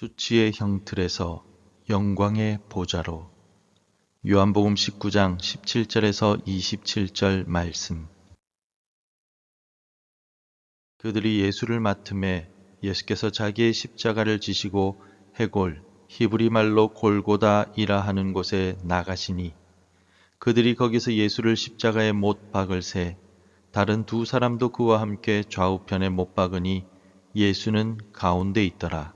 수치의 형틀에서 영광의 보좌로. 요한복음 19장 17절에서 27절 말씀. 그들이 예수를 맡음에 예수께서 자기의 십자가를 지시고 해골, 히브리 말로 골고다이라 하는 곳에 나가시니, 그들이 거기서 예수를 십자가에 못 박을새 다른 두 사람도 그와 함께 좌우편에 못 박으니 예수는 가운데 있더라.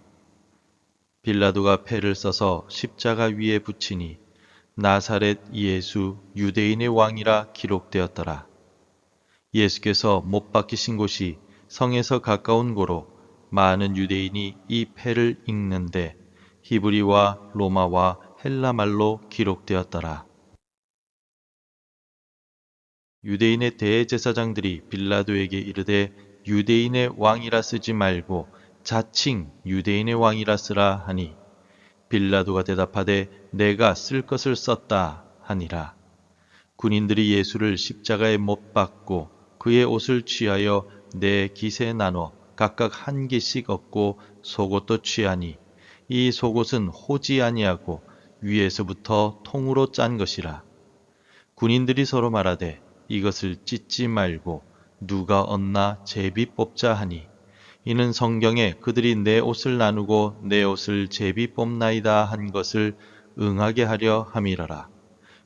빌라도가 패를 써서 십자가 위에 붙이니 나사렛 예수 유대인의 왕이라 기록되었더라. 예수께서 못 박히신 곳이 성에서 가까운 고로 많은 유대인이 이 패를 읽는데 히브리와 로마와 헬라 말로 기록되었더라. 유대인의 대제사장들이 빌라도에게 이르되 유대인의 왕이라 쓰지 말고 자칭 유대인의 왕이라 쓰라 하니, 빌라도가 대답하되 내가 쓸 것을 썼다 하니라. 군인들이 예수를 십자가에 못 박고 그의 옷을 취하여 네 깃에 나눠 각각 한 깃씩 얻고 속옷도 취하니, 이 속옷은 호지 아니하고 위에서부터 통으로 짠 것이라. 군인들이 서로 말하되 이것을 찢지 말고 누가 얻나 제비 뽑자 하니, 이는 성경에 그들이 내 옷을 나누고 내 옷을 제비 뽑나이다 한 것을 응하게 하려 함이러라.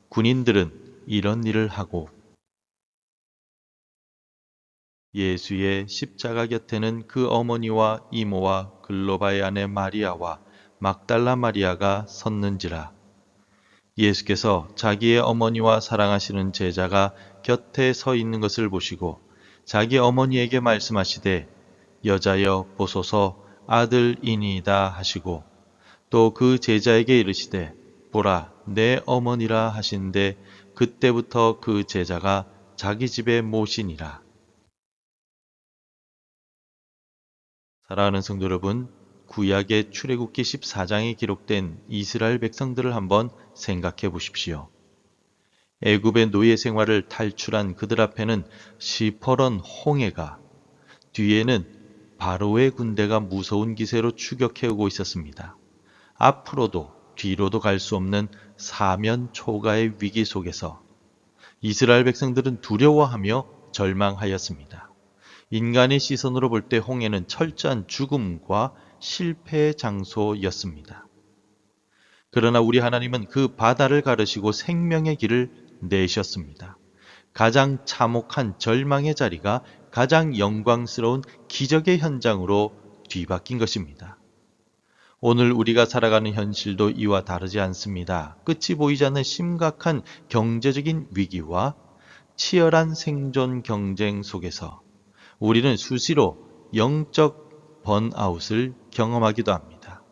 군인들은 이런 일을 하고, 예수의 십자가 곁에는 그 어머니와 이모와 글로바의 아내 마리아와 막달라 마리아가 섰는지라. 예수께서 자기의 어머니와 사랑하시는 제자가 곁에 서 있는 것을 보시고 자기 어머니에게 말씀하시되 여자여 보소서 아들이니이다 하시고, 또 그 제자에게 이르시되 보라 내 어머니라 하신데, 그때부터 그 제자가 자기 집에 모시니라. 사랑하는 성도 여러분, 구약의 출애굽기 14장에 기록된 이스라엘 백성들을 한번 생각해 보십시오. 애굽의 노예 생활을 탈출한 그들 앞에는 시퍼런 홍해가, 뒤에는 바로의 군대가 무서운 기세로 추격해오고 있었습니다. 앞으로도 뒤로도 갈 수 없는 사면 초가의 위기 속에서 이스라엘 백성들은 두려워하며 절망하였습니다. 인간의 시선으로 볼 때 홍해는 철저한 죽음과 실패의 장소였습니다. 그러나 우리 하나님은 그 바다를 가르시고 생명의 길을 내셨습니다. 가장 참혹한 절망의 자리가 가장 영광스러운 기적의 현장으로 뒤바뀐 것입니다. 오늘 우리가 살아가는 현실도 이와 다르지 않습니다. 끝이 보이지 않는 심각한 경제적인 위기와 치열한 생존 경쟁 속에서 우리는 수시로 영적 번아웃을 경험하기도 합니다.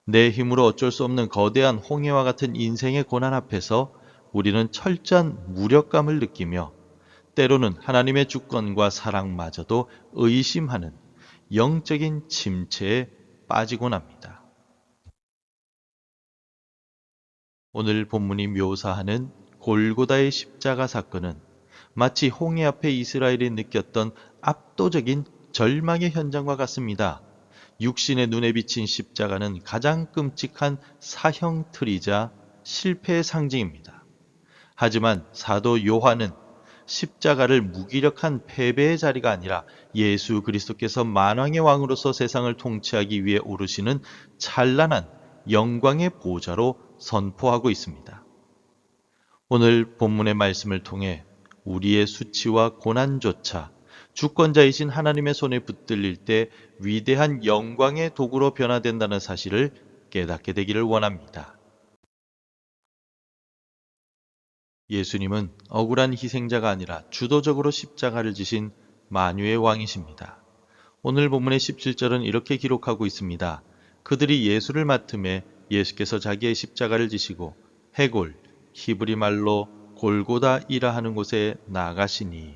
내 힘으로 어쩔 수 없는 거대한 홍해와 같은 인생의 고난 앞에서 우리는 철저한 무력감을 느끼며 때로는 하나님의 주권과 사랑마저도 의심하는 영적인 침체에 빠지곤 합니다. 오늘 본문이 묘사하는 골고다의 십자가 사건은 마치 홍해 앞에 이스라엘이 느꼈던 압도적인 절망의 현장과 같습니다. 육신의 눈에 비친 십자가는 가장 끔찍한 사형 틀이자 실패의 상징입니다. 하지만 사도 요한은 십자가를 무기력한 패배의 자리가 아니라 예수 그리스도께서 만왕의 왕으로서 세상을 통치하기 위해 오르시는 찬란한 영광의 보좌로 선포하고 있습니다. 오늘 본문의 말씀을 통해 우리의 수치와 고난조차 주권자이신 하나님의 손에 붙들릴 때 위대한 영광의 도구로 변화된다는 사실을 깨닫게 되기를 원합니다. 예수님은 억울한 희생자가 아니라 주도적으로 십자가를 지신 만유의 왕이십니다. 오늘 본문의 17절은 이렇게 기록하고 있습니다. 그들이 예수를 맡음에 예수께서 자기의 십자가를 지시고 해골, 히브리 말로 골고다이라 하는 곳에 나가시니.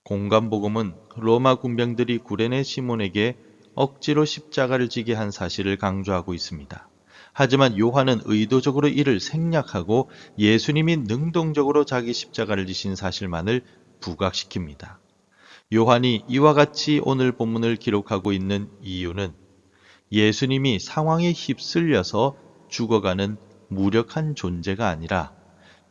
공간복음은 로마 군병들이 구레네 시몬에게 억지로 십자가를 지게 한 사실을 강조하고 있습니다. 하지만 요한은 의도적으로 이를 생략하고 예수님이 능동적으로 자기 십자가를 지신 사실만을 부각시킵니다. 요한이 이와 같이 오늘 본문을 기록하고 있는 이유는 예수님이 상황에 휩쓸려서 죽어가는 무력한 존재가 아니라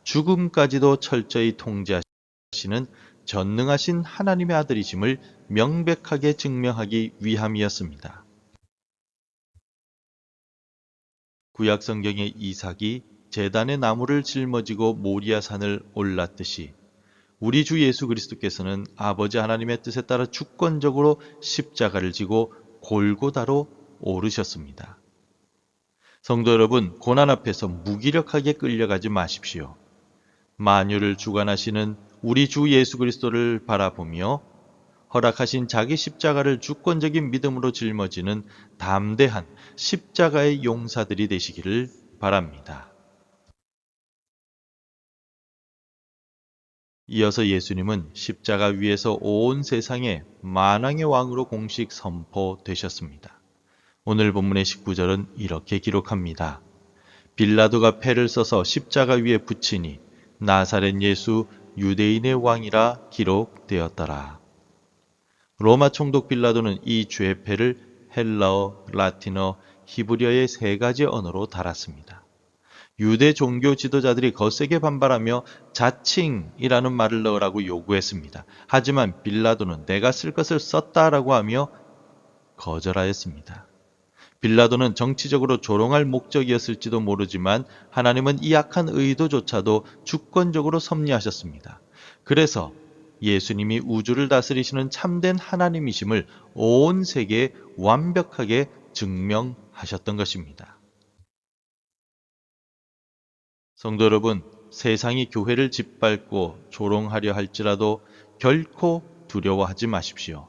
죽음까지도 철저히 통제하시는 전능하신 하나님의 아들이심을 명백하게 증명하기 위함이었습니다. 구약 성경의 이삭이 제단의 나무를 짊어지고 모리아 산을 올랐듯이 우리 주 예수 그리스도께서는 아버지 하나님의 뜻에 따라 주권적으로 십자가를 지고 골고다로 오르셨습니다. 성도 여러분, 고난 앞에서 무기력하게 끌려가지 마십시오. 만유를 주관하시는 우리 주 예수 그리스도를 바라보며 허락하신 자기 십자가를 주권적인 믿음으로 짊어지는 담대한 십자가의 용사들이 되시기를 바랍니다. 이어서 예수님은 십자가 위에서 온 세상에 만왕의 왕으로 공식 선포되셨습니다. 오늘 본문의 19절은 이렇게 기록합니다. 빌라도가 패를 써서 십자가 위에 붙이니 나사렛 예수 유대인의 왕이라 기록되었더라. 로마 총독 빌라도는 이 죄패를 헬라어, 라틴어, 히브리어의 세 가지 언어로 달았습니다. 유대 종교 지도자들이 거세게 반발하며 자칭이라는 말을 넣으라고 요구했습니다. 하지만 빌라도는 내가 쓸 것을 썼다라고 하며 거절하였습니다. 빌라도는 정치적으로 조롱할 목적이었을지도 모르지만 하나님은 이 악한 의도조차도 주권적으로 섭리하셨습니다. 그래서 예수님이 우주를 다스리시는 참된 하나님이심을 온 세계에 완벽하게 증명하셨던 것입니다. 성도 여러분, 세상이 교회를 짓밟고 조롱하려 할지라도 결코 두려워하지 마십시오.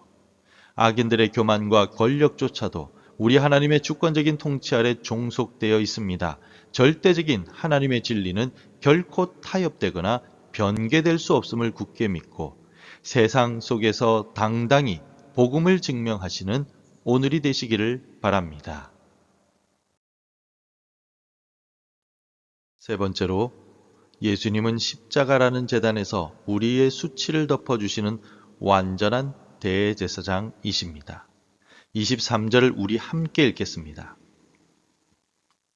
악인들의 교만과 권력조차도 우리 하나님의 주권적인 통치 아래 종속되어 있습니다. 절대적인 하나님의 진리는 결코 타협되거나 변개될 수 없음을 굳게 믿고 세상 속에서 당당히 복음을 증명하시는 오늘이 되시기를 바랍니다. 세 번째로, 예수님은 십자가라는 제단에서 우리의 수치를 덮어주시는 완전한 대제사장이십니다. 23절을 우리 함께 읽겠습니다.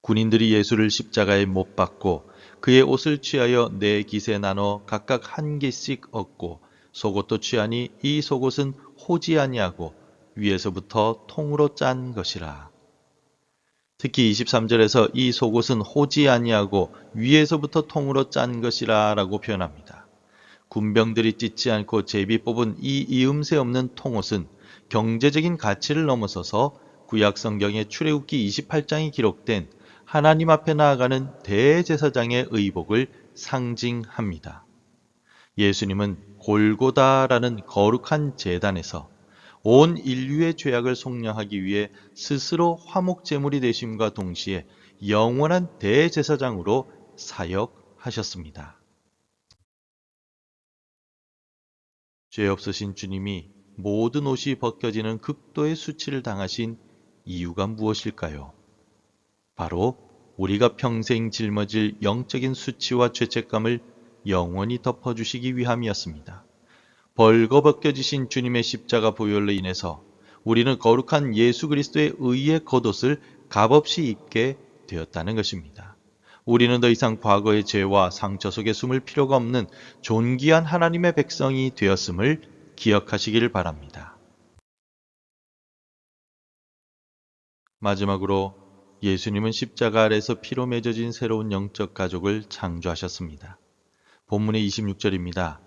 군인들이 예수를 십자가에 못 박고 그의 옷을 취하여 네 깃에 나눠 각각 한 깃씩 얻고 속옷도 취하니 이 속옷은 호지 아니하고 위에서부터 통으로 짠 것이라. 특히 23절에서 이 속옷은 호지 아니하고 위에서부터 통으로 짠 것이라 라고 표현합니다. 군병들이 찢지 않고 제비 뽑은 이 이음새 없는 통옷은 경제적인 가치를 넘어서서 구약 성경의 출애굽기 28장에 기록된 하나님 앞에 나아가는 대제사장의 의복을 상징합니다. 예수님은 골고다라는 거룩한 제단에서 온 인류의 죄악을 속량하기 위해 스스로 화목제물이 되심과 동시에 영원한 대제사장으로 사역하셨습니다. 죄 없으신 주님이 모든 옷이 벗겨지는 극도의 수치를 당하신 이유가 무엇일까요? 바로 우리가 평생 짊어질 영적인 수치와 죄책감을 영원히 덮어주시기 위함이었습니다. 벌거벗겨지신 주님의 십자가 보혈로 인해서 우리는 거룩한 예수 그리스도의 의의 겉옷을 값없이 입게 되었다는 것입니다. 우리는 더 이상 과거의 죄와 상처 속에 숨을 필요가 없는 존귀한 하나님의 백성이 되었음을 기억하시기를 바랍니다. 마지막으로 예수님은 십자가 아래서 피로 맺어진 새로운 영적 가족을 창조하셨습니다. 본문의 26절입니다.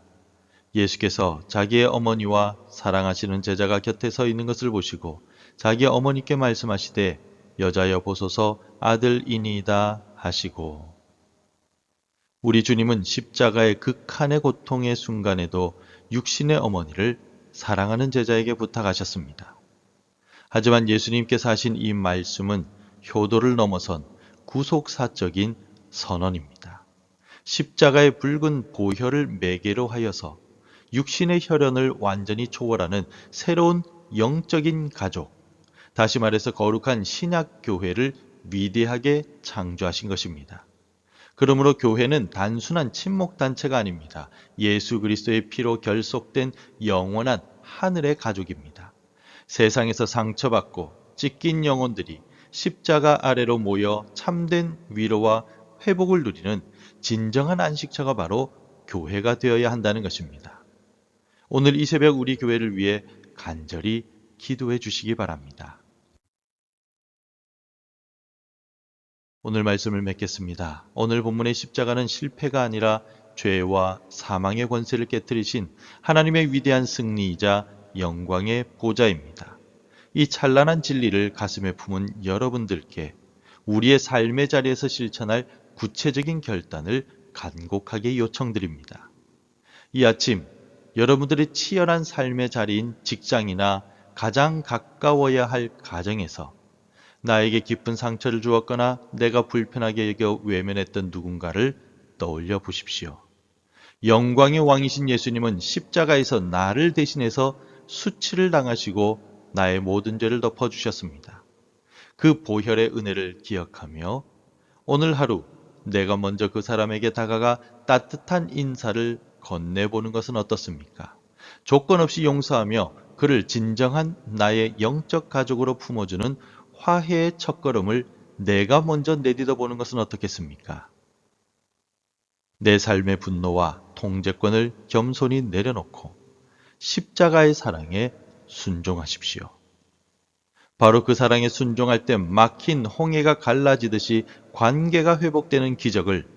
예수께서 자기의 어머니와 사랑하시는 제자가 곁에 서 있는 것을 보시고 자기 어머니께 말씀하시되 여자여 보소서 아들이니이다 하시고. 우리 주님은 십자가의 극한의 고통의 순간에도 육신의 어머니를 사랑하는 제자에게 부탁하셨습니다. 하지만 예수님께서 하신 이 말씀은 효도를 넘어선 구속사적인 선언입니다. 십자가의 붉은 보혈을 매개로 하여서 육신의 혈연을 완전히 초월하는 새로운 영적인 가족, 다시 말해서 거룩한 신약 교회를 위대하게 창조하신 것입니다. 그러므로 교회는 단순한 친목단체가 아닙니다. 예수 그리스도의 피로 결속된 영원한 하늘의 가족입니다. 세상에서 상처받고 찢긴 영혼들이 십자가 아래로 모여 참된 위로와 회복을 누리는 진정한 안식처가 바로 교회가 되어야 한다는 것입니다. 오늘 이 새벽 우리 교회를 위해 간절히 기도해 주시기 바랍니다. 오늘 말씀을 맺겠습니다. 오늘 본문의 십자가는 실패가 아니라 죄와 사망의 권세를 깨뜨리신 하나님의 위대한 승리이자 영광의 보좌입니다. 이 찬란한 진리를 가슴에 품은 여러분들께 우리의 삶의 자리에서 실천할 구체적인 결단을 간곡하게 요청드립니다. 이 아침 여러분들의 치열한 삶의 자리인 직장이나 가장 가까워야 할 가정에서 나에게 깊은 상처를 주었거나 내가 불편하게 여겨 외면했던 누군가를 떠올려 보십시오. 영광의 왕이신 예수님은 십자가에서 나를 대신해서 수치를 당하시고 나의 모든 죄를 덮어주셨습니다. 그 보혈의 은혜를 기억하며 오늘 하루 내가 먼저 그 사람에게 다가가 따뜻한 인사를 건네보는 것은 어떻습니까? 조건 없이 용서하며 그를 진정한 나의 영적 가족으로 품어주는 화해의 첫걸음을 내가 먼저 내딛어 보는 것은 어떻겠습니까? 내 삶의 분노와 통제권을 겸손히 내려놓고 십자가의 사랑에 순종하십시오. 바로 그 사랑에 순종할 때 막힌 홍해가 갈라지듯이 관계가 회복되는 기적을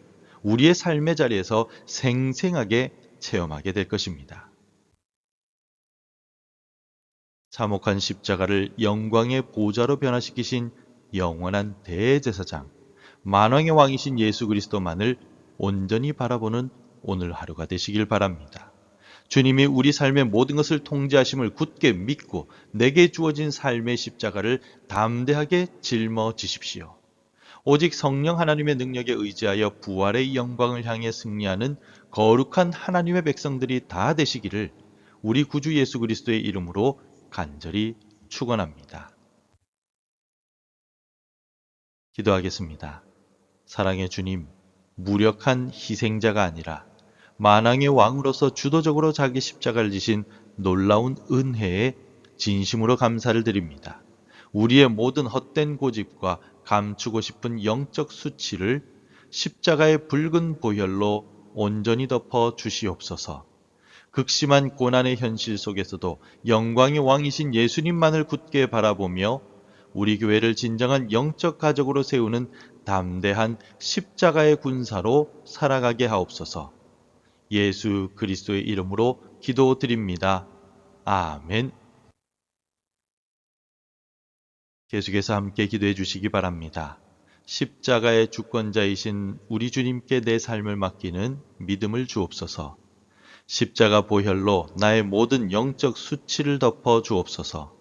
우리의 삶의 자리에서 생생하게 체험하게 될 것입니다. 참혹한 십자가를 영광의 보좌로 변화시키신 영원한 대제사장, 만왕의 왕이신 예수 그리스도만을 온전히 바라보는 오늘 하루가 되시길 바랍니다. 주님이 우리 삶의 모든 것을 통제하심을 굳게 믿고 내게 주어진 삶의 십자가를 담대하게 짊어지십시오. 오직 성령 하나님의 능력에 의지하여 부활의 영광을 향해 승리하는 거룩한 하나님의 백성들이 다 되시기를 우리 구주 예수 그리스도의 이름으로 간절히 축원합니다. 기도하겠습니다. 사랑의 주님, 무력한 희생자가 아니라 만왕의 왕으로서 주도적으로 자기 십자가를 지신 놀라운 은혜에 진심으로 감사를 드립니다. 우리의 모든 헛된 고집과 감추고 싶은 영적 수치를 십자가의 붉은 보혈로 온전히 덮어 주시옵소서. 극심한 고난의 현실 속에서도 영광의 왕이신 예수님만을 굳게 바라보며 우리 교회를 진정한 영적 가족으로 세우는 담대한 십자가의 군사로 살아가게 하옵소서. 예수 그리스도의 이름으로 기도드립니다. 아멘. 계속해서 함께 기도해 주시기 바랍니다. 십자가의 주권자이신 우리 주님께 내 삶을 맡기는 믿음을 주옵소서. 십자가 보혈로 나의 모든 영적 수치를 덮어 주옵소서.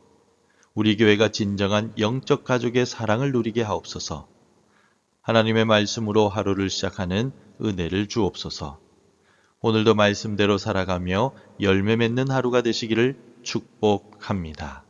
우리 교회가 진정한 영적 가족의 사랑을 누리게 하옵소서. 하나님의 말씀으로 하루를 시작하는 은혜를 주옵소서. 오늘도 말씀대로 살아가며 열매 맺는 하루가 되시기를 축복합니다.